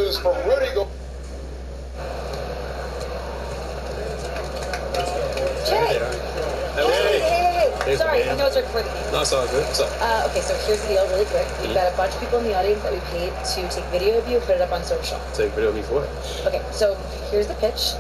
is from Rudy. Hey. Sorry, I know it's right before the game. No, it's all good. What's up? Okay, so here's the deal really quick. We've got a bunch of people in the audience that we paid to take video of you and put it up on social. Take video of me for it. Okay, so here's the pitch.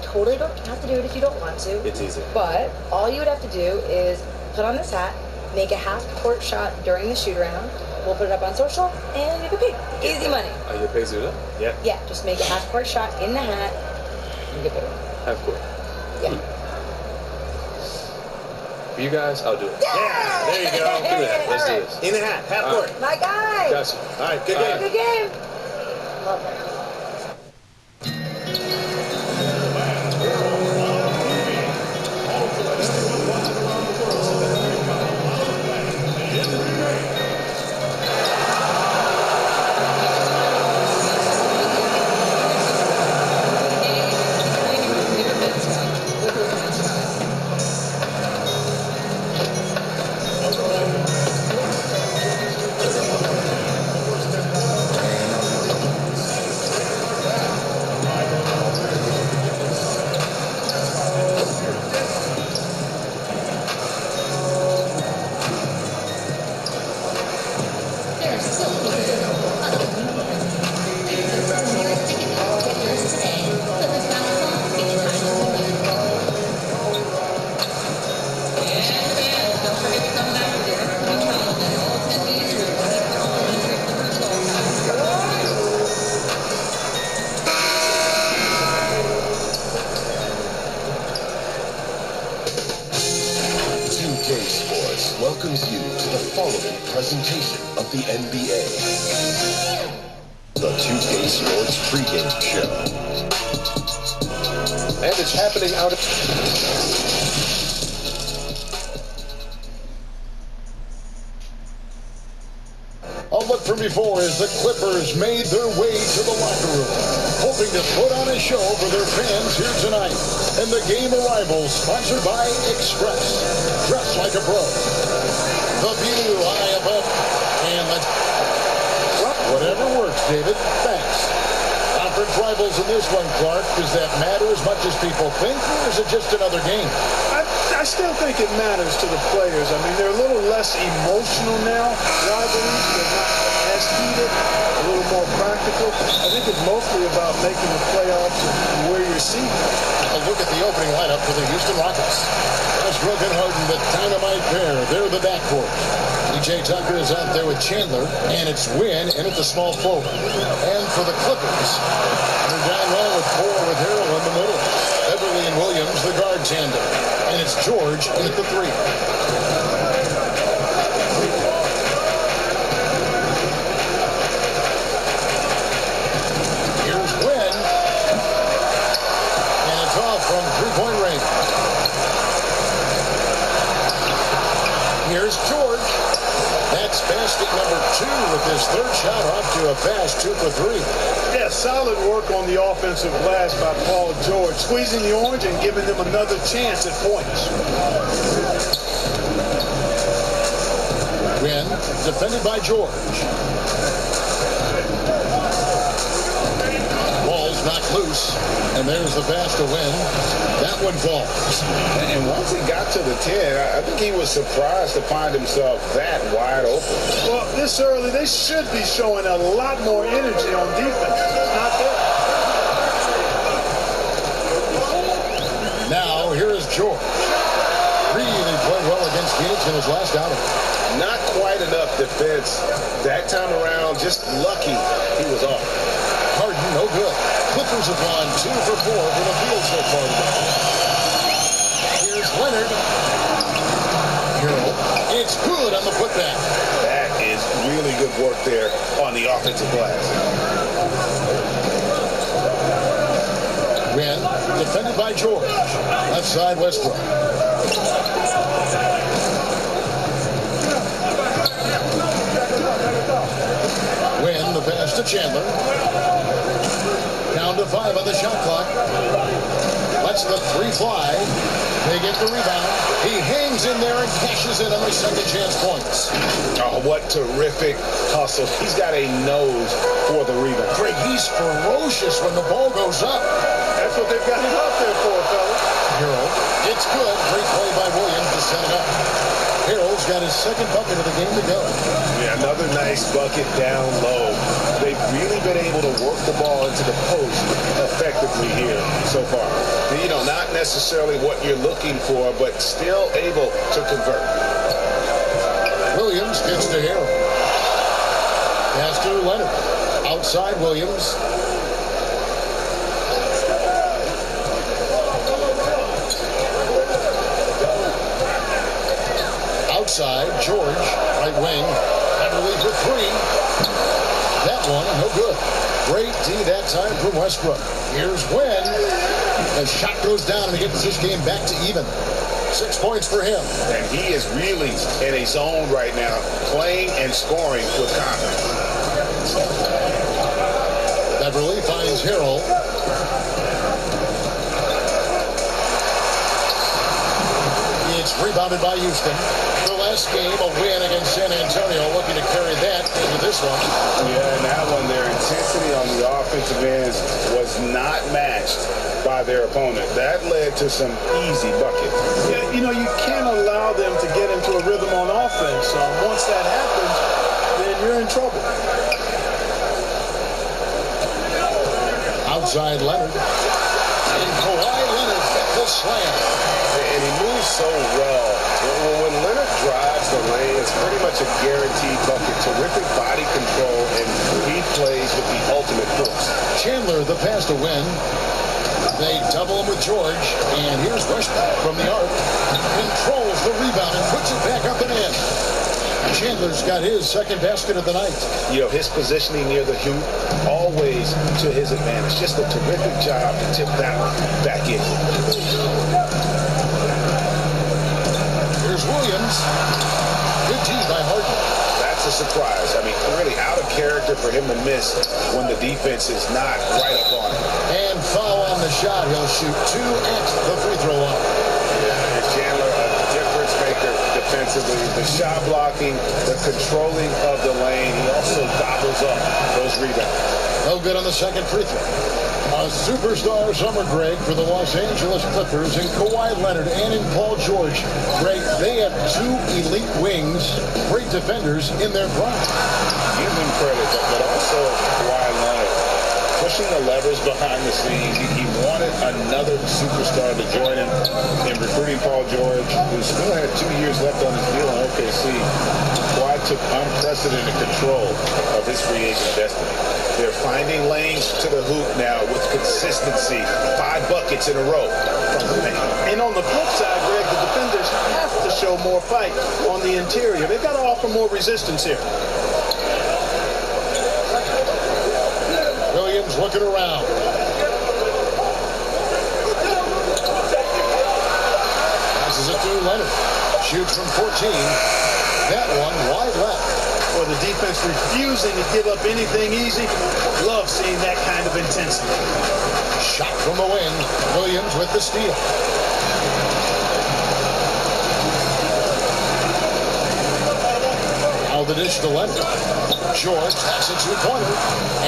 Totally don't have to do it if you don't want to. It's easy. But all you would have to do is put on this hat, make a half-court shot during the shoot-around. We'll put it up on social, and you'll get paid. Easy money. Are you paid to do that? Yeah. Yeah, just make a half-court shot in the hat, and get paid. Half-court. Yeah. For you guys, I'll do it. Yeah, there you go. Give me that. Let's do this. In the hat, half court. My guy. Got you. All right, good game. Good game. Love it. Welcomes you to the following presentation of the NBA. The 2K Sports pregame show. And it's happening out of... Outlet from before as the Clippers made their way to the locker room, hoping to put on a show for their fans here tonight. And the game arrivals sponsored by Express. Dress like a pro. The view high above. And let's... Whatever works, David. Thanks. Conference rivals in this one, Clark. Does that matter as much as people think, or is it just another game? I still think it matters to the players. I mean, they're a little less emotional now. Rivalries, they're not as heated, a little more practical. I think it's mostly about making the playoffs and where you're seated. A look at the opening lineup for the Houston Rockets. Westbrook and Harden, the dynamite pair. They're the backcourt. PJ Tucker is out there with Chandler, and it's Wynn in at the small forward. And for the Clippers, they're down low with four with Harrell in the middle. Beverly and Williams, the guard tandem. And it's George in at the three. Here's Wynn. And it's off from three-point range. Here's George. That's basket number 2 with his third shot off to a fast 2 for 3. Yeah, solid work on the offensive glass by Paul George, squeezing the orange and giving them another chance at points. Wynn, defended by George. Ball's knocked loose, and there's the pass to Wynn. That one falls. And once he got to the 10, I think he was surprised to find himself that wide open. Well, this early, they should be showing a lot more energy on defense. It's not there. Now, here is George. Really played well against Phoenix in his last outing. Not quite enough defense. That time around, just lucky he was off. Harden, no good. Clippers have gone 2 for 4 from the field so far today. Here's Leonard. Harrell. It's good on the putback. That is really good work there on the offensive glass. Wynn, defended by George. Left side, Westbrook. Wynn, the pass to Chandler. Down to 5 on the shot clock. Lets the 3 fly. They get the rebound. He hangs in there and cashes in on the second chance points. Oh, what terrific hustle. He's got a nose for the rebound. Greg, he's ferocious when the ball goes up. That's what they've got him out there for, fellas. Harold, it's good. Great play by Williams to set it up. Harold's got his second bucket of the game to go. Yeah, another nice bucket down low. They've really been able to work the ball into the post effectively here so far. You know, not necessarily what you're looking for, but still able to convert. Williams gets to Harold. Pass to Leonard. Outside Williams. Outside, George, right wing. Beverly for three. That one, no good. Great D that time from Westbrook. Here's Wynn. The shot goes down and he gets this game back to even. 6 points for him. And he is really in a zone right now, playing and scoring with confidence. Beverly finds Harold. It's rebounded by Houston. The last game, a win against San Antonio, looking to carry that into this one. Yeah, and that one, their intensity on the offensive end was not matched by their opponent. That led to some easy buckets. Yeah, you know, you can't allow them to get into a rhythm on offense. Once that happens, then you're in trouble. Outside Leonard. And Kawhi Leonard got the slam. And he moves so well. When Leonard drives the lane, it's pretty much a guaranteed bucket. Terrific body control, and he plays with the ultimate force. Chandler, the pass to Wynn. They double him with George. And here's Westbrook from the arc. Controls the rebound and puts it back up and in. Chandler's got his second basket of the night. You know, his positioning near the hoop, always to his advantage. Just a terrific job to tip that one back in. Here's Williams. Good D by Harden. That's a surprise. I mean, really out of character for him to miss when the defense is not right up on him. And foul on the shot. He'll shoot 2 at the free throw line. Yeah, and Chandler, a difference maker defensively. The shot blocking, the controlling of the lane. He also gobbles up those rebounds. No good on the second free throw. A superstar summer, Greg, for the Los Angeles Clippers in Kawhi Leonard and in Paul George. Greg, they have 2 elite wings, great defenders in their prime. Give him credit, but also Kawhi Leonard pushing the levers behind the scenes. He wanted another superstar to join him in recruiting Paul George, who still had 2 years left on his deal in OKC. Kawhi took unprecedented control of his free agent destiny. They're finding lanes to the hoop now with consistency. 5 buckets in a row from the paint. And on the flip side, Greg, the defenders have to show more fight on the interior. They've got to offer more resistance here. Williams looking around. Passes it to Leonard. Shoots from 14. That one wide left. For the defense refusing to give up anything easy. Love seeing that kind of intensity. Shot from the wing. Williams with the steal. Now the dish to Leonard. George taps it to the corner.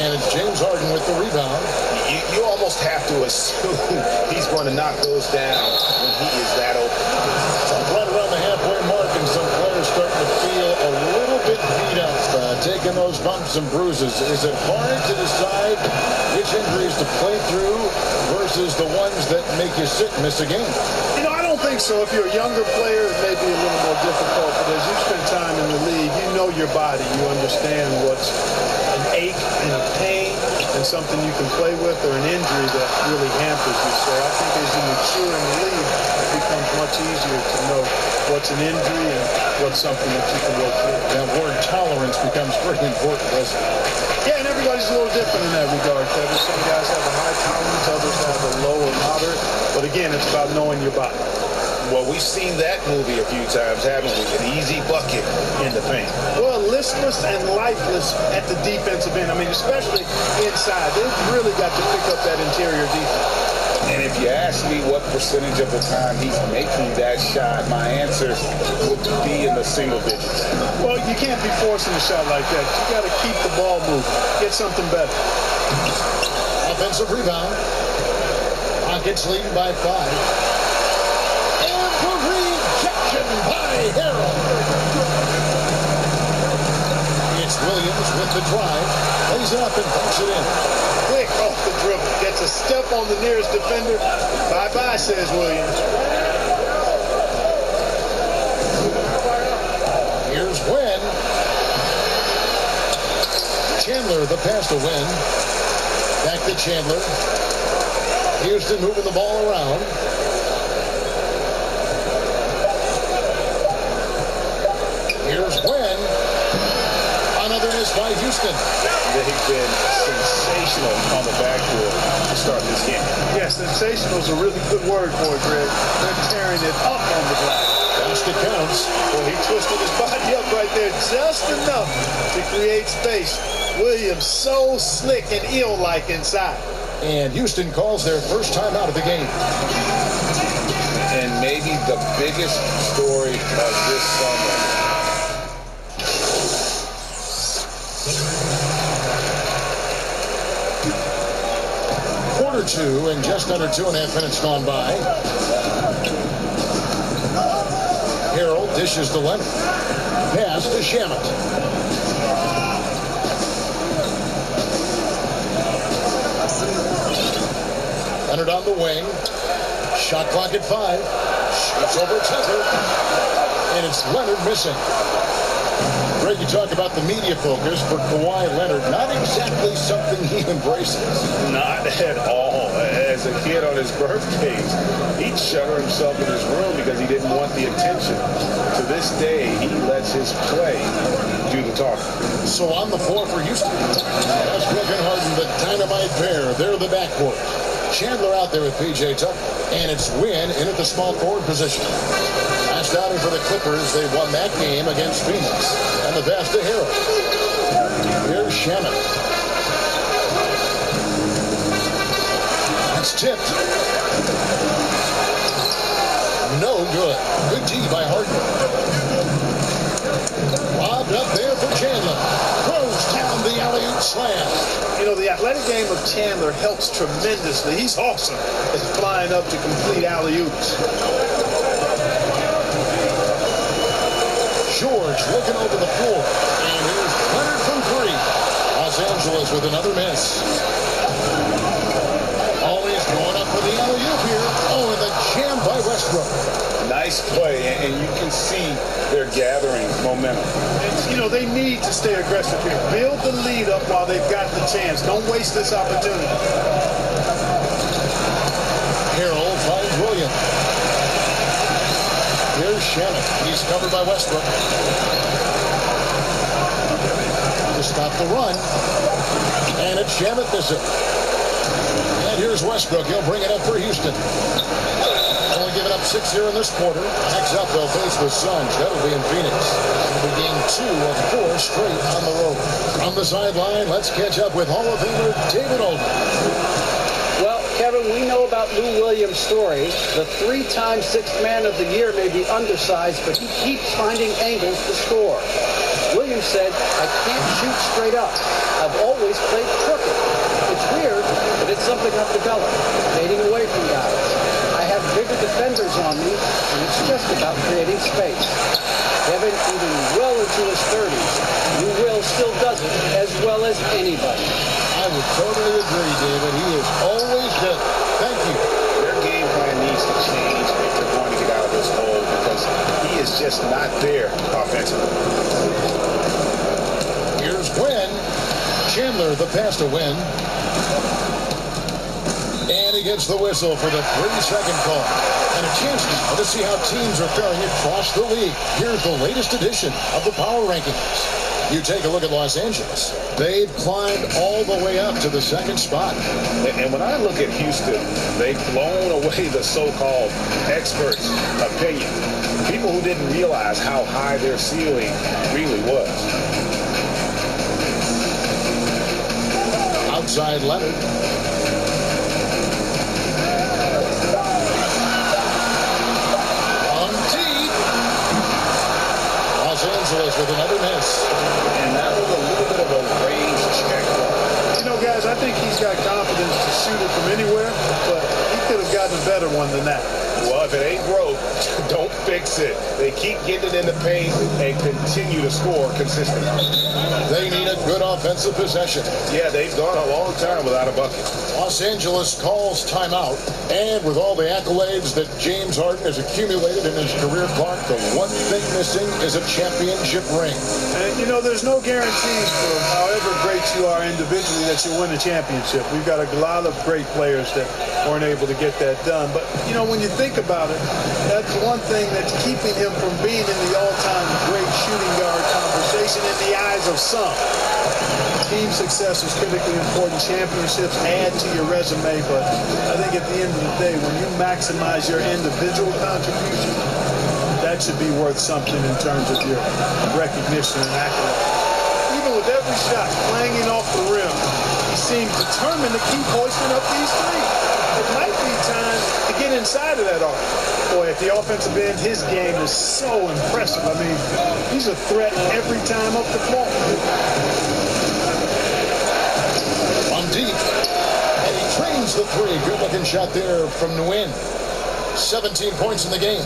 And it's James Harden with the rebound. You almost have to assume he's going to knock those down when he is that open. Right around the halfway mark, and some players starting to feel a little bit beat up, taking those bumps and bruises. Is it hard to decide which injuries to play through versus the ones that make you sit and miss a game? You know, I don't think so. If you're a younger player, it may be a little more difficult. But as you spend time in the league, you know your body. You understand what's an ache and a pain and something you can play with, or an injury that really hampers you. So I think as you mature in the league, it becomes much easier to know what's an injury and what's something that you can work through. That word tolerance becomes pretty important, doesn't it? Yeah, and everybody's a little different in that regard, Kevin. Some guys have a high tolerance, others have a low or moderate. But again, it's about knowing your body. Well, we've seen that movie a few times, haven't we? An easy bucket in the paint. Well, listless and lifeless at the defensive end. I mean, especially inside. They've really got to pick up that interior defense. And if you ask me what percentage of the time he's making that shot, my answer would be in the single digits. Well, you can't be forcing a shot like that. You got to keep the ball moving. Get something better. Offensive rebound. Rockets leading by 5. And the rejection by Harrell. It's Williams with the drive. Lays it up and puts it in. Quick off the dribble. Gets a step on the nearest defender. Bye-bye, says Williams. Here's Wynn. Chandler, the pass to Wynn. Back to Chandler. Houston moving the ball around. Here's Wynn. Another miss by Houston. They've been sensational on the backboard to start this game. Yeah, sensational is a really good word for it, Greg. They're tearing it up on the glass. Fast it counts. Well, he twisted his body up right there just enough to create space. Williams so slick and ill-like inside. And Houston calls their first time out of the game. And maybe the biggest story of this summer. Quarter 2 and just under 2.5 minutes gone by. Harrell dishes to Leonard. Pass to Shamet. Leonard on the wing. Shot clock at 5. Shoots over Tucker. And it's Leonard missing. Greg, you talk about the media focus for Kawhi Leonard. Not exactly something he embraces. Not at all. As a kid on his birthdays, he'd shutter himself in his room because he didn't want the attention. To this day, he lets his play do the talking. So on the floor for Houston. Westbrook and Harden, the dynamite pair. They're the backcourt. Chandler out there with P.J. Tucker. And it's Wynn in at the small forward position. Last outing for the Clippers, they won that game against Phoenix. And the pass to Harrell. Here's Shamet. It's tipped. No good. Good D by Harden. Lobbed up there for Chandler. Throws down the alley-oop slam. You know, the athletic game of Chandler helps tremendously. He's awesome at flying up to complete alley-oops. George looking over the floor. And here's Leonard from 3. Los Angeles with another miss. Always going up for the alley-oop here. Oh, and the jam by Westbrook. Nice play, and you can see they're gathering momentum. And, you know, they need to stay aggressive here. Build the lead up while they've got the chance. Don't waste this opportunity. Harrell finds Williams. Here's Shamet. He's covered by Westbrook. To stop the run. And it's Shamet missing. And here's Westbrook. He'll bring it up for Houston. Only giving up 6 here in this quarter. Next up, they'll face the Suns. That'll be in Phoenix. It'll be game 2 of 4 straight on the road. From the sideline, let's catch up with Hall of Famer David Oldham. Well, Kevin, we know about Lou Williams' story. The 3-time Sixth Man of the Year may be undersized, but he keeps finding angles to score. Williams said, "I can't shoot straight up. I've always played crooked. It's weird, but it's something I've developed, fading away from guys. I have bigger defenders on me, and it's just about creating space." Kevin, even well into his 30s, Lou Will still does it as well as anybody. I would totally agree, David. He is always good. Thank you. Their game plan needs to change if they're going to get out of this hole because he is just not there offensively. Here's Wynn. Chandler, the pass to Wynn. And he gets the whistle for the 3-second call. And a chance now to see how teams are faring across the league. Here's the latest edition of the Power Rankings. You take a look at Los Angeles. They've climbed all the way up to the 2nd spot. And when I look at Houston, they've blown away the so-called experts' opinion. People who didn't realize how high their ceiling really was. Outside Leonard. know, guys, I think he's got confidence to shoot it from anywhere, but he could have gotten a better one than that. Well, if it ain't broke, don't fix it. They keep getting it in the paint and continue to score consistently. They need a good offensive possession. Yeah, they've gone a long time without a bucket. Los Angeles calls timeout, and with all the accolades that James Harden has accumulated in his career, Clark, the one thing missing is a championship ring. And, you know, there's no guarantees for however great you are individually that you'll win a championship. We've got a lot of great players that weren't able to get that done. But, you know, when you think about it, that's one thing that's keeping him from being in the all-time great shooting guard conversation in the eyes of some. Team success is critically important. Championships add to your resume, but I think at the end of the day, when you maximize your individual contribution, that should be worth something in terms of your recognition and accolade. Even with every shot clanging off the rim, he seems determined to keep hoisting up these threes. It might be time to get inside of that arc. Boy, at the offensive end, his game is so impressive. I mean, he's a threat every time up the floor. On deep, and he trains the three. Good-looking shot there from Nguyen. 17 points in the game.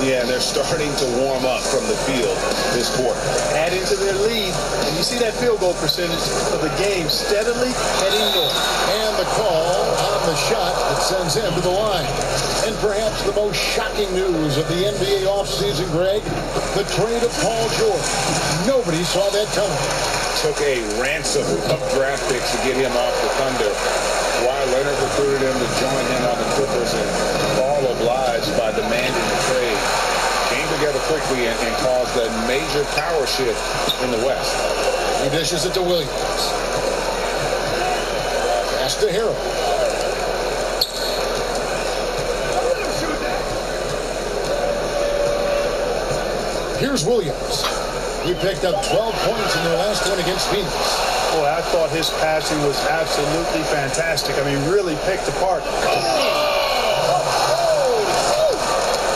Yeah, they're starting to warm up from the field this quarter. Adding to their lead, and you see that field goal percentage of the game steadily heading north. And the call on the shot that sends him to the line. And perhaps the most shocking news of the NBA offseason, Greg, the trade of Paul George. Nobody saw that coming. Took a ransom of draft picks to get him off the Thunder. While Leonard recruited him to join him on the Clippers, and Paul obliged by demanding the trade. Came together quickly and caused a major power shift in the West. He dishes it to Williams. Pass to Harrell. Here's Williams. He picked up 12 points in their last one against Phoenix. Boy, I thought his passing was absolutely fantastic. I mean, really picked apart.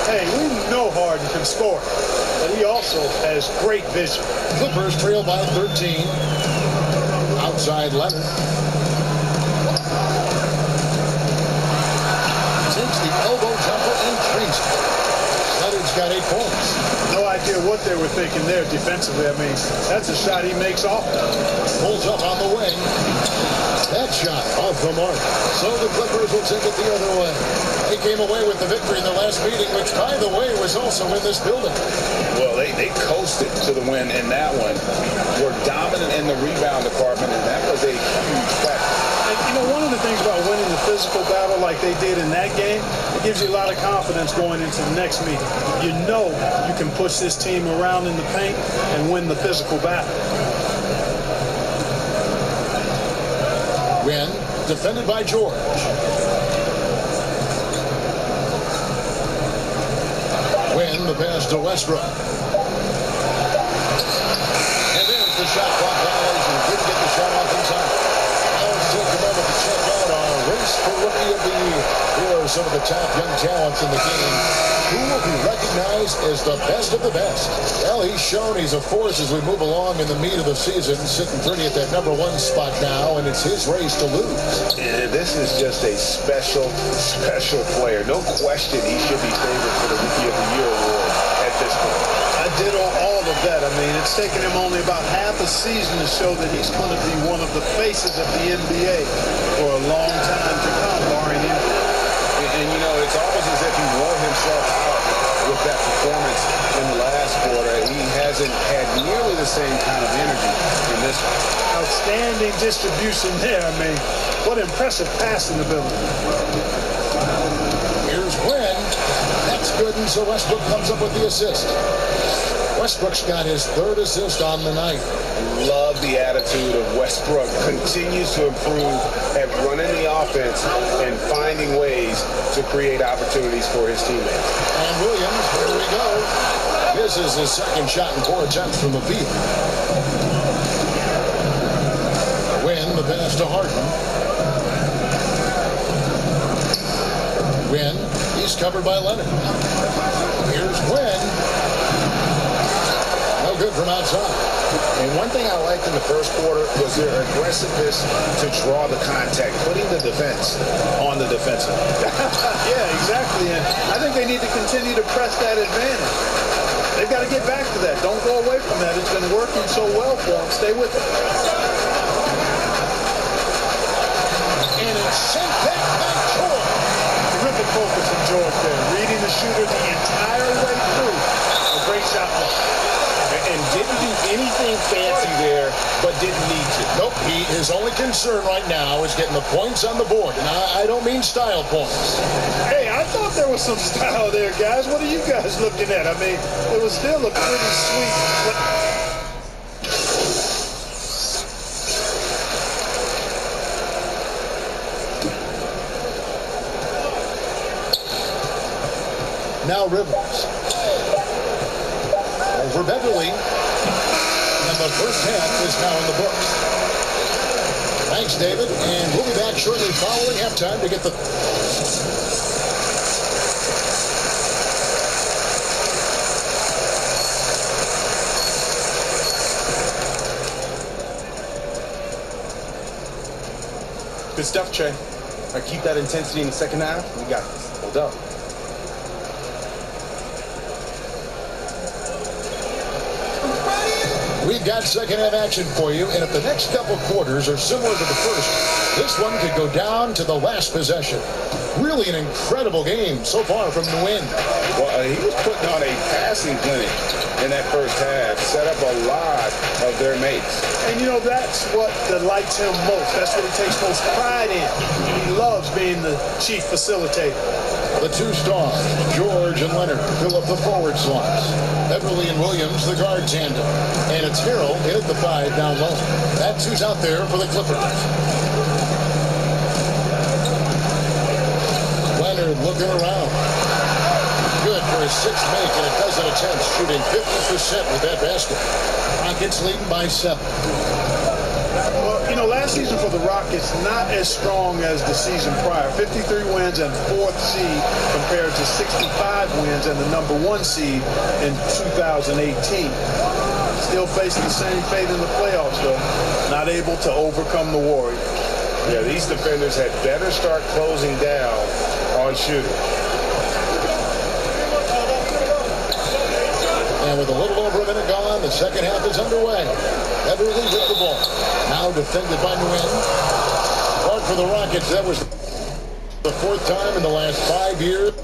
Hey, we know Harden can score, but he also has great vision. Clippers trail by 13. Outside Leonard. Takes the elbow jumper and trains it. Leonard's got 8 points. No idea what they were thinking there defensively. I mean, that's a shot he makes off. Pulls up on the wing. That shot off the mark. So the Clippers will take it the other way. They came away with the victory in their last meeting, which, by the way, was also in this building. Well, they coasted to the win in that one. Were dominant in the rebound department, and that was a huge factor. And, you know, one of the things about winning the physical battle like they did in that game, it gives you a lot of confidence going into the next meeting. You know you can push this team around in the paint and win the physical battle. Win, defended by George. Win, the pass to Westbrook. And there's the shot clock violation. Didn't get the shot off in time. Now let's take a moment to check out our race for Rookie of the Year. Here are some of the top young talents in the game. Who will be recognized as the best of the best? Well, he's shown he's a force as we move along in the meat of the season, sitting pretty at that #1 spot now, and it's his race to lose. Yeah, this is just a special player. No question he should be favored for the Rookie of the Year award at this point. I did all of that. I mean, it's taken him only about half a season to show that he's going to be one of the faces of the NBA for a long time to come, barring injury. And, you know, it's almost as if he wore himself out with that performance in the last quarter. He hasn't had nearly the same kind of energy in this one. Outstanding distribution there. I mean, what impressive passing ability. Here's Glenn. That's good, and so Westbrook comes up with the assist. Westbrook's got his 3rd assist on the night. Love the attitude of Westbrook. Continues to improve at running the offense and finding ways to create opportunities for his teammates. And Williams, here we go. This is his 2nd shot in 4 attempts from the field. Win, the pass to Harden. Win, he's covered by Leonard. Here's Win. No good from outside. And one thing I liked in the first quarter was their aggressiveness to draw the contact, putting the defense on the defensive. Yeah, exactly. And I think they need to continue to press that advantage. They've got to get back to that. Don't go away from that. It's been working so well for them. Stay with it. And it's sent back by George. Terrific focus from George there. Reading the shooter the entire way through. A great shot. And didn't do anything fancy there, but didn't need to. Nope, his only concern right now is getting the points on the board. And I don't mean style points. Hey, I thought there was some style there, guys. What are you guys looking at? I mean, it was still a pretty sweet... Now Rivers. Over Beverly. And the first half is now in the books. Thanks, David. And we'll be back shortly following halftime to get the... Good stuff, Trey. All right, keep that intensity in the second half. We got this. No doubt. We've got second half action for you, and if the next couple quarters are similar to the first, this one could go down to the last possession. Really an incredible game so far from the win. Well, he was putting on a passing clinic in that first half, set up a lot of their mates. And, you know, that's what delights him most. That's what he takes most pride in. He loves being the chief facilitator. The two stars, George and Leonard, fill up the forward slots. Beverly and Williams, the guard tandem. And it's Harrell in at the 5 down low. That's who's out there for the Clippers. Leonard looking around. Good for his sixth make and a dozen attempts, shooting 50% with that basket. Rockets leading by 7. Well, you know, last season for the Rockets, not as strong as the season prior. 53 wins and 4th seed compared to 65 wins and the number 1 seed in 2018. Still facing the same fate in the playoffs, though. Not able to overcome the Warriors. Yeah, these defenders had better start closing down on shooting. And with a little over a minute gone, the second half is underway. Beverly with the ball. Now defended by Nguyen. Hard for the Rockets. That was the 4th time in the last 5 years.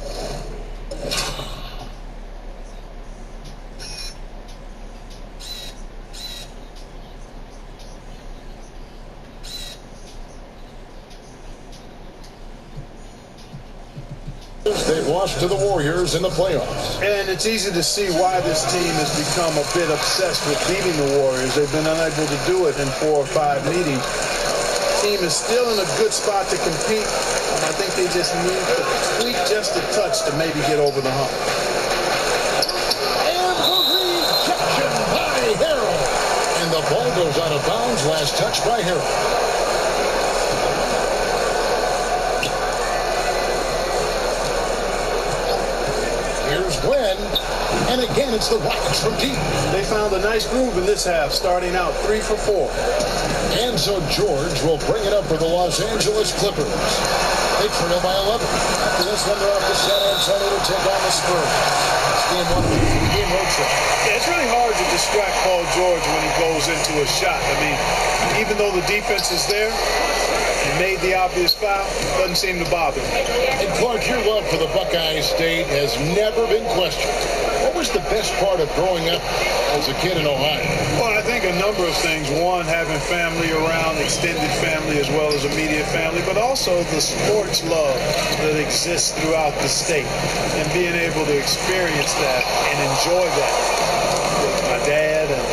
They've lost to the Warriors in the playoffs. And it's easy to see why this team has become a bit obsessed with beating the Warriors. They've been unable to do it in 4 or 5 meetings. The team is still in a good spot to compete, and I think they just need to tweak just a touch to maybe get over the hump. And the rejection by Harrell. And the ball goes out of bounds. Last touch by Harrell. Glenn, and again it's the Rockets from deep. They found a nice groove in this half, starting out 3 for 4. And so George will bring it up for the Los Angeles Clippers. They trail by 11. After this one, they're off to San Antonio to take on the Spurs. It's game 1 of the 3-game road trip. Yeah, it's really hard to distract Paul George when he goes into a shot. I mean, even though the defense is there, he made the obvious foul, doesn't seem to bother him. And Clark, your love for the Buckeye State has never been questioned. What was the best part of growing up as a kid in Ohio? Well, I think a number of things. One, having family around, extended family as well as immediate family, but also the sports love that exists throughout the state and being able to experience that and enjoy that with my dad and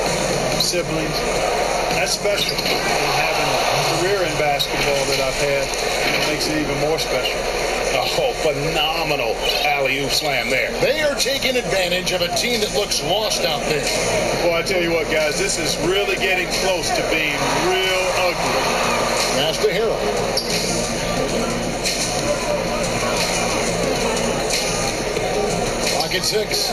siblings. That's special. And having a career in basketball that I've had makes it even more special. Oh, phenomenal alley-oop slam there. They are taking advantage of a team that looks lost out there. Well, I tell you what, guys, this is really getting close to being real ugly. Pass to Harrell. Pocket 6.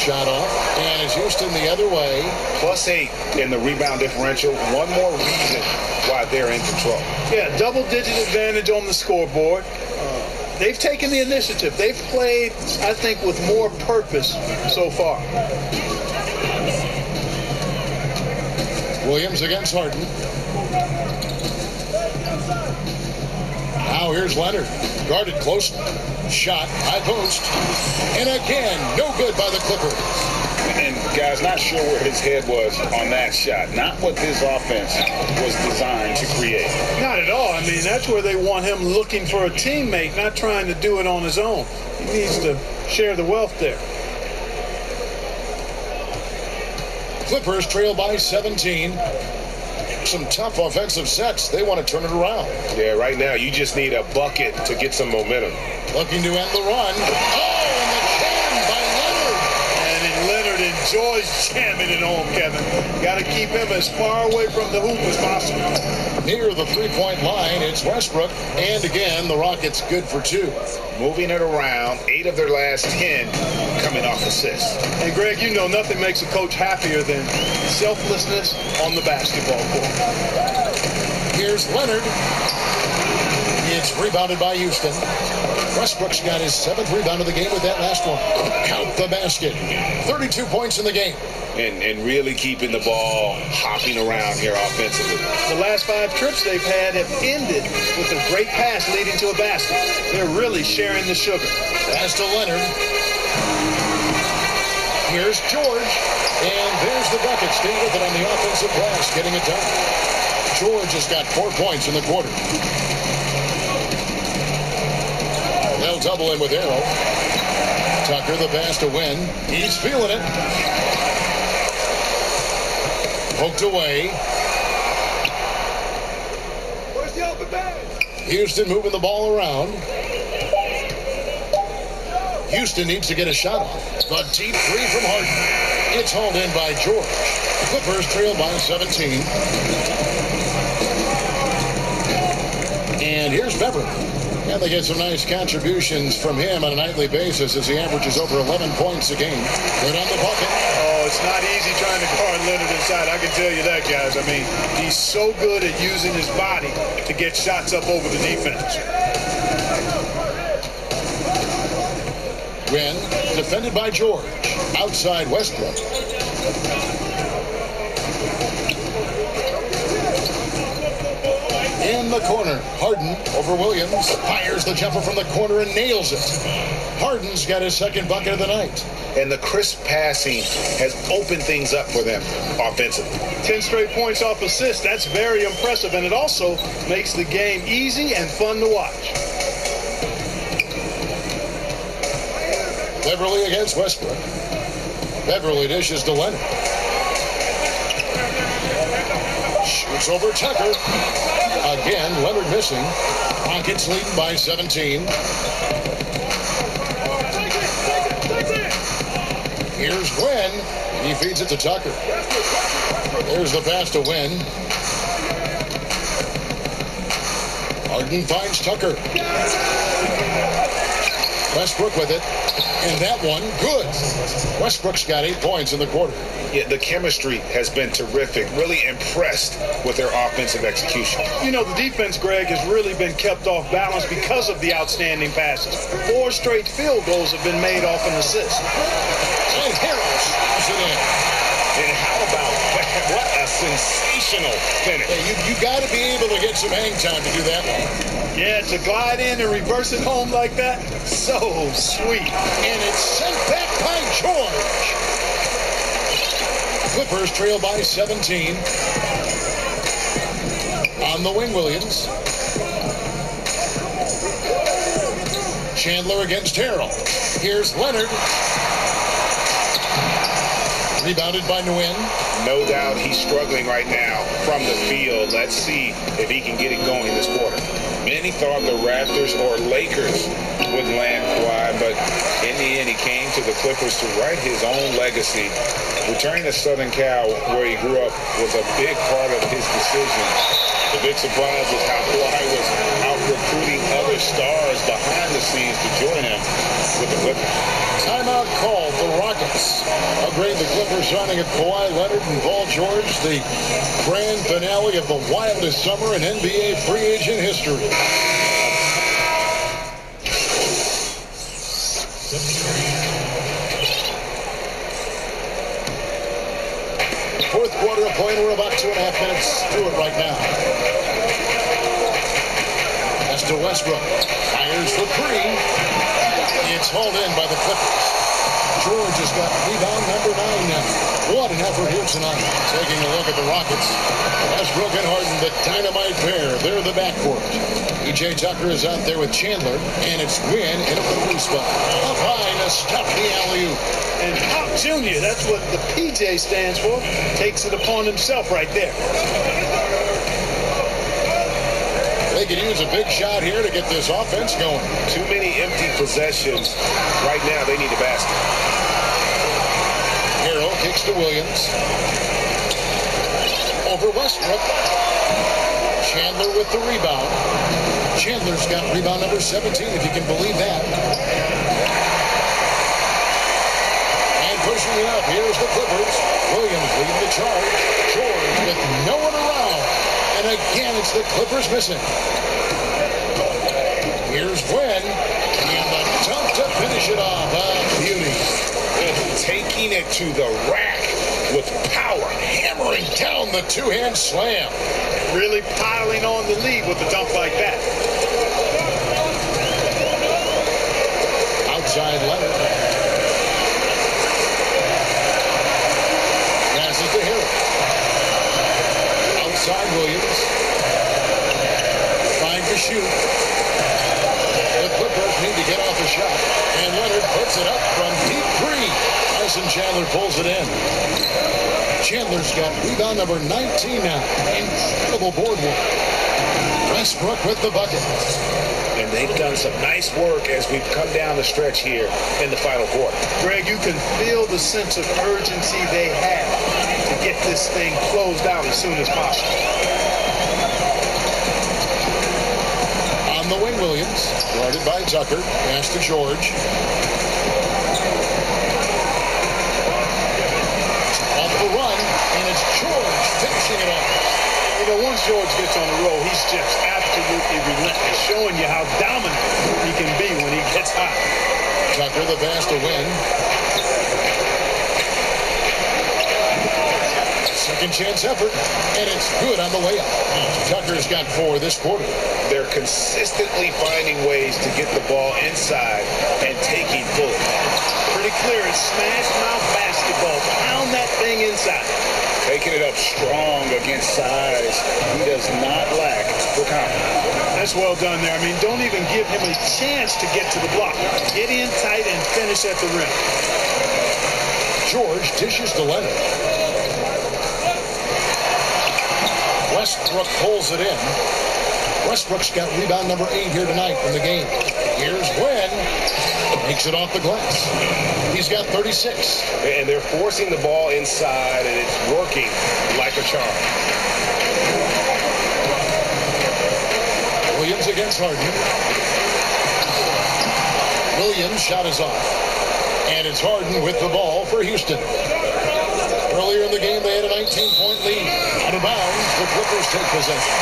shot off. And it's Houston the other way. +8 in the rebound differential. One more reason why they're in control. Yeah, double-digit advantage on the scoreboard. They've taken the initiative. They've played, I think, with more purpose so far. Williams against Harden. Now here's Leonard. Guarded close. Shot. High post. And again, no good by the Clippers. And guys, not sure where his head was on that shot. Not what this offense was designed to create. Not at all. I mean, that's where they want him looking for a teammate, not trying to do it on his own. He needs to share the wealth there. Clippers trail by 17. Some tough offensive sets. They want to turn it around. Yeah, right now you just need a bucket to get some momentum. Looking to end the run. Oh, and the jam by Leonard. And Leonard enjoys jamming it home, Kevin. Got to keep him as far away from the hoop as possible. Near the three-point line, it's Westbrook. And again, the Rockets good for 2. Moving it around, 8 of their last 10 coming off assists. And Greg, you know nothing makes a coach happier than selflessness on the basketball court. Here's Leonard. It's rebounded by Houston. Westbrook's got his 7th rebound of the game with that last one. Count the basket. 32 points in the game. And really keeping the ball hopping around here offensively. The last 5 trips they've had have ended with a great pass leading to a basket. They're really sharing the sugar. Pass to Leonard. Here's George. And there's the bucket. Stay with it on the offensive glass, getting it done. George has got 4 points in the quarter. They'll double in with Arrow. Tucker the pass to Wynn. He's feeling it. Poked away. Where's the open man? Houston moving the ball around. Houston needs to get a shot off. The deep 3 from Harden. It's hauled in by George. Clippers trail by 17. And here's Beverly. And they get some nice contributions from him on a nightly basis as he averages over 11 points a game. Good on the bucket. Oh, it's not easy trying to guard Leonard inside. I can tell you that, guys. I mean, he's so good at using his body to get shots up over the defense. Wynn, defended by George. Outside Westbrook. In the corner, Harden over Williams. Fires the jumper from the corner and nails it. Harden's got his 2nd bucket of the night. And the crisp passing has opened things up for them offensively. 10 straight points off assists. That's very impressive. And it also makes the game easy and fun to watch. Beverly against Westbrook. Beverly dishes to Leonard. Shoots over Tucker. Again, Leonard missing. Rockets leading by 17. Here's Wynn. He feeds it to Tucker. There's the pass to Wynn. Harden finds Tucker. Westbrook with it. And that one, good. Westbrook's got 8 points in the quarter. Yeah, the chemistry has been terrific. Really impressed with their offensive execution. You know, the defense, Greg, has really been kept off balance because of the outstanding passes. 4 straight field goals have been made off an assist. And Harris is it in. And how about that? What a sensational finish. Hey, you got to be able to get some hang time to do that one. Yeah, to glide in and reverse it home like that, so sweet. And it's sent back by George. Clippers trail by 17. On the wing, Williams. Chandler against Harrell. Here's Leonard. Rebounded by Nguyen. No doubt he's struggling right now from the field. Let's see if he can get it going this quarter. Many thought the Raptors or Lakers would land Kawhi, but in the end he came to the Clippers to write his own legacy. Returning to Southern Cal, where he grew up, was a big part of his decision. The big surprise was how Kawhi was out recruiting other other stars behind the scenes to join him with the Clippers. Timeout called. The Rockets agreed the Clippers signing of Kawhi Leonard and Paul George, the grand finale of the wildest summer in NBA free agent history. Fourth quarter of play, we're about 2.5 minutes through it right now. As to Westbrook, fires for three. It's hauled in by the Clippers. George has got rebound number 9 now. What an effort here tonight. Taking a look at the Rockets. Westbrook and Harden, the dynamite pair. They're the backcourt. PJ Tucker is out there with Chandler, and it's Wynn in a blue spot. Up high to stop the alley-oop. And Pop Jr., that's what the PJ stands for, takes it upon himself right there. They could use a big shot here to get this offense going. Too many empty possessions. Right now, they need a basket. Harrell kicks to Williams. Over Westbrook. Chandler with the rebound. Chandler's got rebound number 17, if you can believe that. And pushing it up, here's the Clippers. Williams leading the charge. George with no one around. And again, it's the Clippers missing. Here's Wynn. And the dunk to finish it off. Beauty. Taking it to the rack with power. Hammering down the two-hand slam. Really piling on the lead with a dunk like that. Outside Leonard. Passes to Harrell. Outside Williams. Trying to shoot. The Clippers need to get off a shot. And Leonard puts it up from deep three. Tyson Chandler pulls it in. Chandler's got rebound number 19 now. Incredible board work. Westbrook with the bucket. And they've done some nice work as we've come down the stretch here in the final quarter. Greg, you can feel the sense of urgency they have to get this thing closed out as soon as possible. On the wing, Williams. Guarded by Tucker. Pass to George. Off the run, and it's George finishing it off. You know, once George gets on the roll, he's just absolutely relentless, showing you how dominant he can be when he gets hot. Tucker the pass to Wynn. Second chance effort, and it's good on the layup. Tucker's got 4 this quarter. They're consistently finding ways to get the ball inside and taking bullets. Pretty clear, it's smash mouth basketball. Pound that thing inside. Taking it up strong against size. He does not lack for confidence. That's well done there. I mean, don't even give him a chance to get to the block. Get in tight and finish at the rim. George dishes to Leonard. Westbrook pulls it in. Westbrook's got rebound number 8 here tonight in the game. Here's Wynn. Makes it off the glass. He's got 36. And they're forcing the ball inside, and it's working like a charm. Williams against Harden. Williams' shot is off. And it's Harden with the ball for Houston. Earlier in the game, they had a 19-point lead. Out of bounds, the Clippers take possession.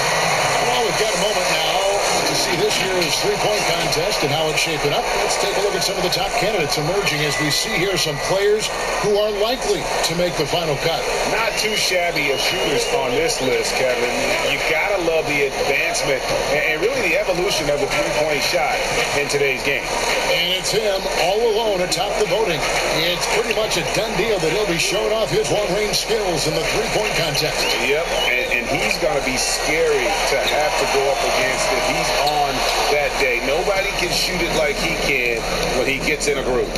Well, we've got a moment now to see this year's three-point contest and how it's shaping up. Let's take a look at some of the top candidates emerging as we see here some players who are likely to make the final cut. Not too shabby of shooters on this list, Kevin. You gotta love the advancement and really the evolution of the three-point shot in today's game. And it's him all alone atop the voting. It's pretty much a done deal that he'll be showing off his long-range skills in the three-point contest. Yep, and he's going to be scary to have to go up against if he's on that day. Nobody can shoot it like he can when he gets in a group.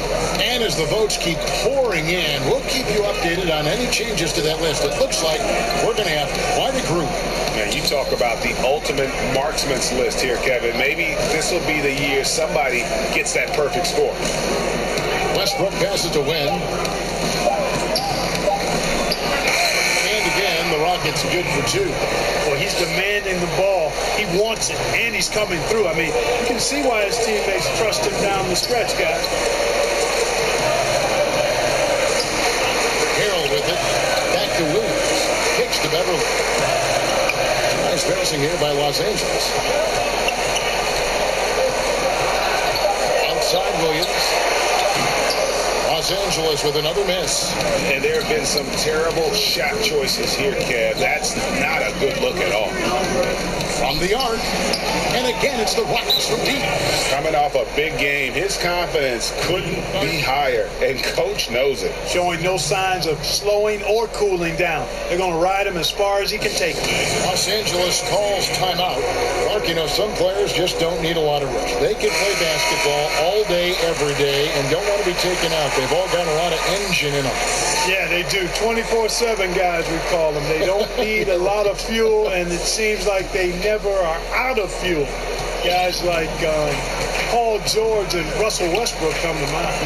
And as the votes keep pouring in, we'll keep you updated on any changes to that list. It looks like we're going to have quite a group. Now, you talk about the ultimate marksman's list here, Kevin. Maybe this will be the year somebody gets that perfect score. Westbrook passes to Wynn. And again, the Rockets good for 2. Well, he's demanding the ball. He wants it, and he's coming through. I mean, you can see why his teammates trust him down the stretch, guys. Carroll with it. Back to Williams. Kicks to Beverly. Nice finishing here by Los Angeles. Outside Williams. Los Angeles with another miss. And there have been some terrible shot choices here, Kev. That's not a good look at all. From the arc. And again, it's the Rockets from deep. Coming off a big game, his confidence couldn't be higher, and Coach knows it. Showing no signs of slowing or cooling down. They're going to ride him as far as he can take him. Los Angeles calls timeout. Mark, you know, some players just don't need a lot of rest. They can play basketball all day, every day, and don't want to be taken out. They've all got a lot of engine in them. Yeah, they do. 24/7 guys, we call them. They don't need a lot of fuel, and it seems like they never are out of fuel. Guys like Paul George and Russell Westbrook come to mind.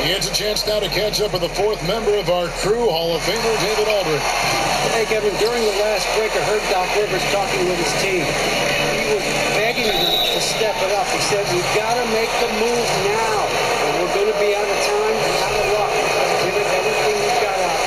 He gets a chance now to catch up with the fourth member of our crew, Hall of Famer David Aldridge. Hey, Kevin, during the last break, I heard Doc Rivers talking with his team. He was begging them to step it up. He said, we've got to make the move now. And we're going to be out of time, out of luck. Give it everything we've got out.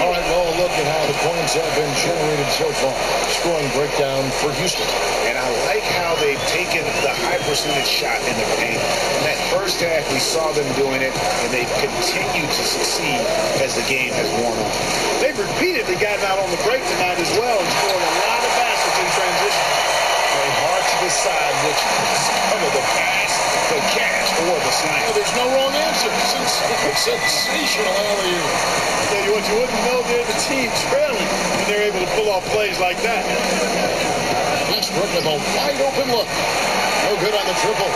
All right, well, look at how the points have been generated so far. Scoring breakdown for Houston. And I like how they've taken the high percentage shot in the paint. In that first half, we saw them doing it, and they've continued to succeed as the game has worn on. They've repeatedly gotten out on the break tonight as well and scored a lot of baskets in transition. Very hard to decide which some of the pass, the catch, or the slam. There's no wrong answer. Sensational alley-oop. Tell you what, you wouldn't know they're the team trailing when they're able to pull off plays like that. Westbrook with a wide-open look. No good on the triple.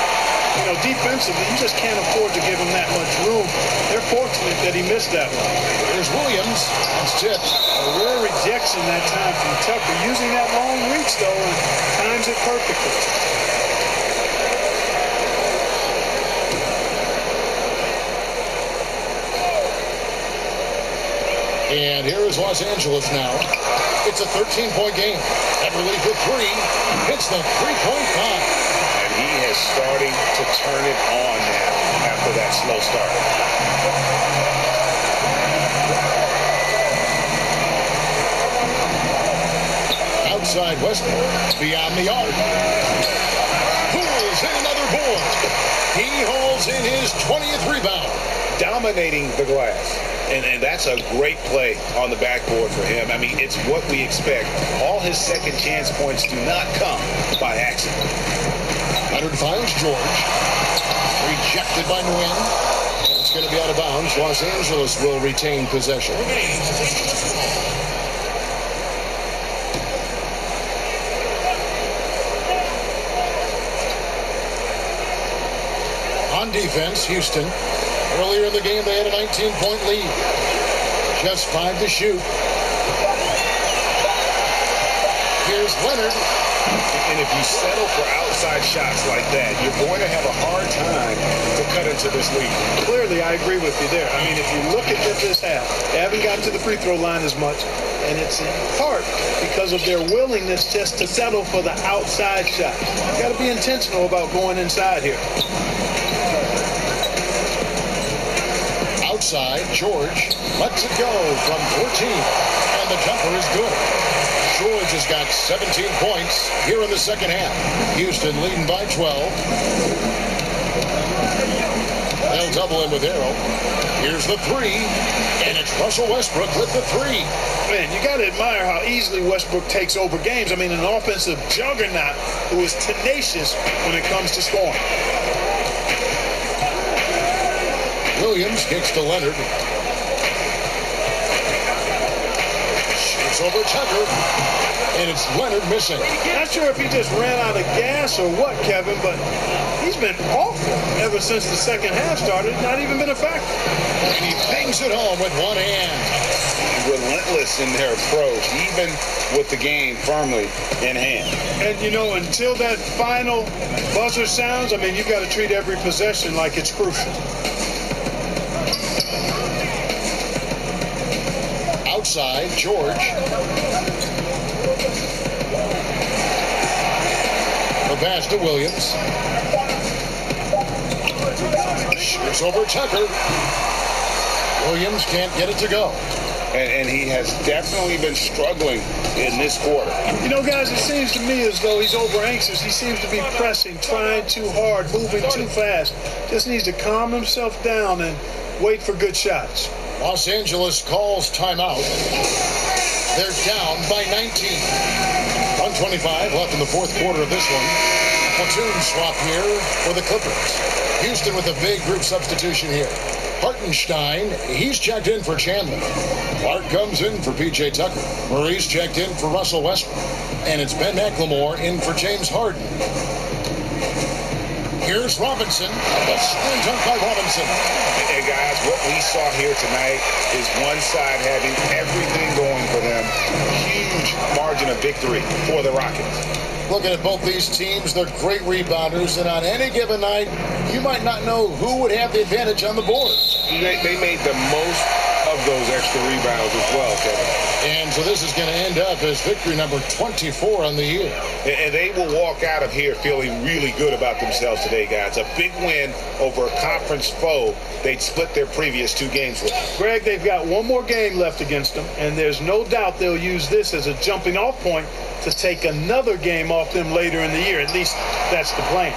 You know, defensively, you just can't afford to give him that much room. They're fortunate that he missed that one. There's Williams. That's tipped. A rare rejection that time from Tucker. Using that long reach, though, and times it perfectly. And here is Los Angeles now. It's a 13-point game. Beverly for three. Hits the three-point shot. And he is starting to turn it on now after that slow start. Outside Westbrook. Beyond the arc. Pulls in another board. He holds in his 20th rebound. Dominating the glass. And that's a great play on the backboard for him. I mean, it's what we expect. All his second chance points do not come by accident. Leonard finds George. Rejected by Nguyen. It's going to be out of bounds. Los Angeles will retain possession. On defense, Houston. Earlier in the game, they had a 19-point lead. Just 5 to shoot. Here's Leonard. And if you settle for outside shots like that, you're going to have a hard time to cut into this lead. Clearly, I agree with you there. I mean, if you look at this half, they haven't gotten to the free throw line as much, and it's in part because of their willingness just to settle for the outside shot. You got to be intentional about going inside here. Outside, George lets it go from 14, and the jumper is good. George has got 17 points here in the second half. Houston leading by 12. They'll double him with Arrow. Here's the three, and it's Russell Westbrook with the three. Man, you got to admire how easily Westbrook takes over games. I mean, an offensive juggernaut who is tenacious when it comes to scoring. Williams kicks to Leonard. Shoots over Tucker. And it's Leonard missing. Not sure if he just ran out of gas or what, Kevin, but he's been awful ever since the second half started. Not even been a factor. And he bangs it home with one hand. Relentless in their approach, even with the game firmly in hand. And, you know, until that final buzzer sounds, I mean, you've got to treat every possession like it's crucial. outside, George. The pass to Williams. Shoots over Tucker. Williams can't get it to go. And he has definitely been struggling in this quarter. You know, guys, it seems to me as though he's over anxious. He seems to be pressing, trying too hard, moving too fast. Just needs to calm himself down and wait for good shots. Los Angeles calls timeout. They're down by 19. 125 left in the fourth quarter of this one. Platoon swap here for the Clippers. Houston with a big group substitution here. Hartenstein, he's checked in for Chandler. Clark comes in for P.J. Tucker. Murray's checked in for Russell Westbrook. And it's Ben McLemore in for James Harden. Here's Robinson. A slam dunk by Robinson. And guys, what we saw here tonight is one side having everything going for them. Huge margin of victory for the Rockets. Looking at both these teams, they're great rebounders, and on any given night, you might not know who would have the advantage on the board. They made the most of those extra rebounds as well, Kevin. And so this is going to end up as victory number 24 on the year. And they will walk out of here feeling really good about themselves today, guys. A big win over a conference foe they'd split their previous two games with. Greg, they've got one more game left against them, and there's no doubt they'll use this as a jumping off point to take another game off them later in the year. At least that's the plan.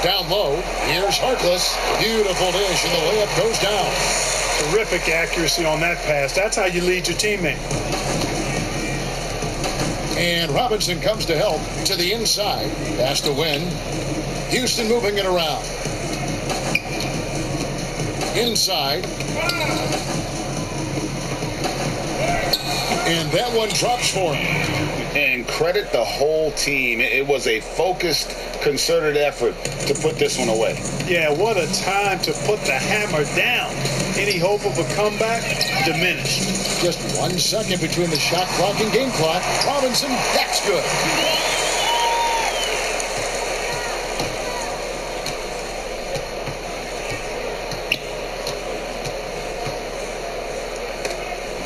Down low, here's Harkless. Beautiful dish, and the layup goes down. Terrific accuracy on that pass. That's how you lead your teammate. And Robinson comes to help to the inside. Pass to win. Houston moving it around. Inside. And that one drops for him. And credit the whole team. It was a focused, concerted effort to put this one away. Yeah, what a time to put the hammer down. Any hope of a comeback diminished. Just 1 second between the shot clock and game clock. Robinson, that's good.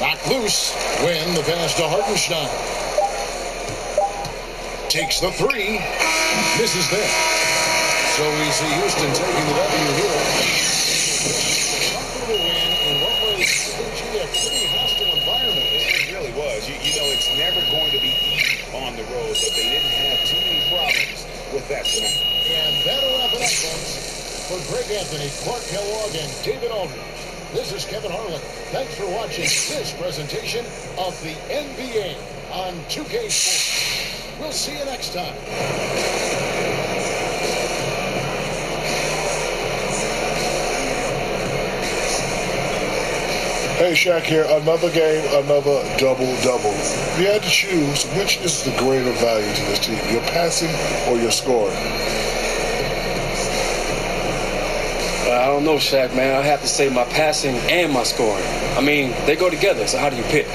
Knocked loose. Win the pass to Hartenstein. Takes the three. Misses there. So we see Houston taking the W here. Comfortable win in what was a pretty hostile environment. It really was. You know, it's never going to be easy on the road, but they didn't have too many problems with that tonight. And that'll wrap it up, folks. For Greg Anthony, Clark Kellogg, and David Aldridge, this is Kevin Harlan. Thanks for watching this presentation of the NBA on 2K Sports. We'll see you next time. Hey, Shaq here. Another game, another double-double. If you had to choose, which is the greater value to this team, your passing or your scoring? I don't know, Shaq, man. I have to say my passing and my scoring. I mean, they go together, so how do you pick?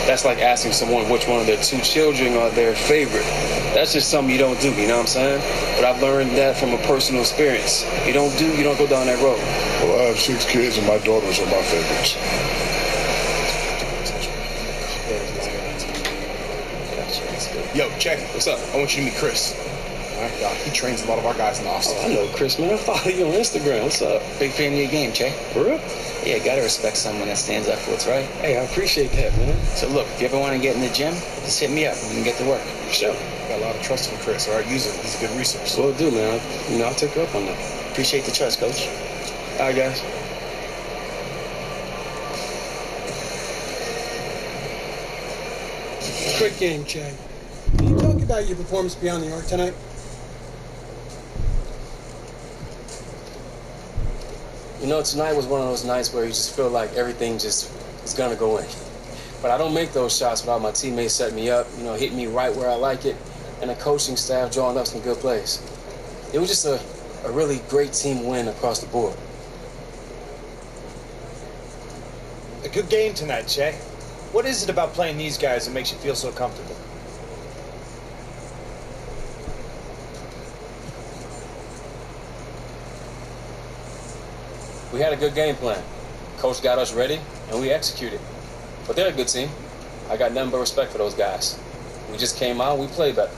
That's like asking someone which one of their two children are their favorite. That's just something you don't do, you know what I'm saying? But I've learned that from a personal experience. You don't go down that road. Well, I have 6 kids, and my daughters are my favorites. Yo, check it. What's up? I want you to meet Chris. All right, y'all. He trains a lot of our guys in the offseason. Oh, I know Chris, man. I follow you on Instagram. What's up? Big fan of your game, Che. For real? Yeah, gotta respect someone that stands up for what's right. Hey, I appreciate that, man. So look, if you ever want to get in the gym, just hit me up. We can get to work. Sure. Got a lot of trust in Chris, all right? Use him. He's a good resource. Will do, man. I'll take you up on that. Appreciate the trust, Coach. All right, guys. Quick game, Che. Can you talk about your performance beyond the arc tonight? You know, tonight was one of those nights where you just feel like everything just is going to go in. But I don't make those shots without my teammates setting me up, hitting me right where I like it, and the coaching staff drawing up some good plays. It was just a really great team win across the board. A good game tonight, Che. What is it about playing these guys that makes you feel so comfortable? We had a good game plan. Coach got us ready, and we executed. But they're a good team. I got nothing but respect for those guys. We just came out, we played better.